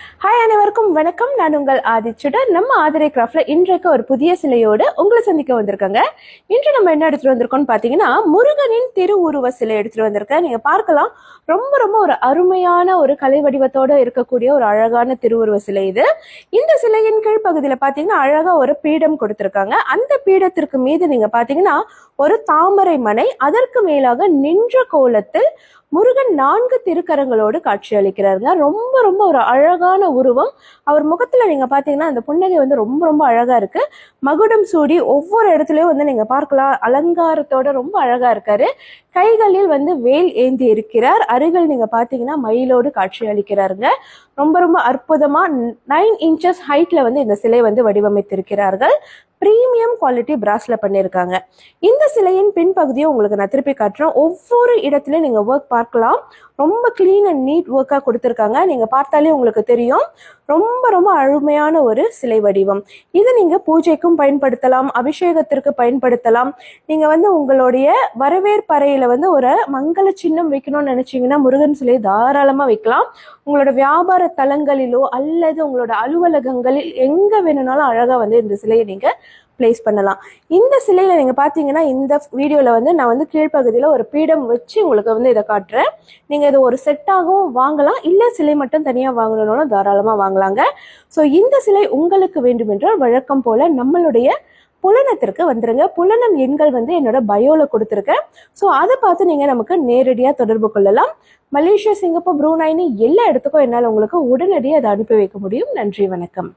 Hi அனைவருக்கும் வணக்கம். நான் உங்கள் ஆதிச்சுடன். நம்ம ஆதிரை கிராஃப்ட்ல இன்றைக்கு ஒரு புதிய சிலையோடு உங்களை சந்திக்க வந்திருக்காங்க. இன்று நம்ம என்ன எடுத்துட்டு வந்திருக்கோம்னு பாத்தீங்கன்னா, முருகனின் திருவுருவ சிலை எடுத்துட்டு வந்திருக்கேன். நீங்க பார்க்கலாம், ரொம்ப ரொம்ப ஒரு அருமையான ஒரு கலை வடிவத்தோட இருக்கக்கூடிய ஒரு அழகான திருவுருவ சிலை இது. இந்த சிலையின் கீழ்ப்பகுதியில பாத்தீங்கன்னா அழகா ஒரு பீடம் கொடுத்திருக்காங்க. அந்த பீடத்திற்கு மீது நீங்க பாத்தீங்கன்னா ஒரு தாமரை மனை, அதற்கு மேலாக நின்ற கோலத்தில் முருகன் 4 திருக்கரங்களோடு காட்சி அளிக்கிறாருங்க. ரொம்ப ரொம்ப ஒரு அழகான உருவம். அவர் முகத்துல நீங்க பாத்தீங்கன்னா அந்த புன்னகை வந்து ரொம்ப ரொம்ப அழகா இருக்கு. மகுடம் சூடி ஒவ்வொரு இடத்துலயும் வந்து நீங்க பார்க்கலாம், அலங்காரத்தோட ரொம்ப அழகா இருக்காரு. கைகளில் வந்து வேல் ஏந்தி இருக்கிறார். அருகில் நீங்க பாத்தீங்கன்னா மயிலோடு காட்சி அளிக்கிறாருங்க. ரொம்ப ரொம்ப அற்புதமா 9 inches ஹைட்ல வந்து இந்த சிலை வந்து வடிவமைத்திருக்கிறார்கள். பிரீமியம் குவாலிட்டி பிராஸ்ல பண்ணியிருக்காங்க. இந்த சிலையின் பின்பகுதியை உங்களுக்கு நான் திருப்பி காட்டுறேன். ஒவ்வொரு இடத்துலயும் நீங்க ஒர்க் பார்க்கலாம். ரொம்ப கிளீன் அண்ட் நீட் ஒர்க்கா கொடுத்துருக்காங்க. நீங்க பார்த்தாலே உங்களுக்கு தெரியும், ரொம்ப ரொம்ப அருமையான ஒரு சிலை வடிவம். இதை நீங்க பூஜைக்கும் பயன்படுத்தலாம், அபிஷேகத்திற்கு பயன்படுத்தலாம். நீங்க வந்து உங்களுடைய வரவேற்பறையில வந்து ஒரு மங்கள சின்னம் வைக்கணும்னு நினைச்சீங்கன்னா முருகன் சிலை தாராளமா வைக்கலாம். உங்களோட வியாபார தலங்களிலோ அல்லது உங்களோட அலுவலகங்களில் எங்க வேணும்னாலும் அழகா வந்து இந்த சிலையை நீங்க பிளேஸ் பண்ணலாம். இந்த சிலையில நீங்க பாத்தீங்கன்னா இந்த வீடியோல வந்து நான் வந்து கீழ்ப்பகுதியில ஒரு பீடம் வச்சு உங்களுக்கு வந்து இதை காட்டுறேன். நீங்க இதை ஒரு செட்டாகவும் வாங்கலாம், இல்ல சிலை மட்டும் தனியா வாங்கணும்னாலும் தாராளமா வாங்கலாங்க. ஸோ இந்த சிலை உங்களுக்கு வேண்டுமென்றால் வழக்கம் போல நம்மளுடைய புலனத்திற்கு வந்துருங்க. புலனம் எண்கள் வந்து என்னோட பயோல கொடுத்துருக்கேன். ஸோ அதை பார்த்து நீங்க நமக்கு நேரடியாக தொடர்பு கொள்ளலாம். மலேசியா, சிங்கப்பூர், ப்ரூனைனி எல்லா இடத்துக்கும் என்னால் உங்களுக்கு உடனடியாக அதை அனுப்பி வைக்க முடியும். நன்றி, வணக்கம்.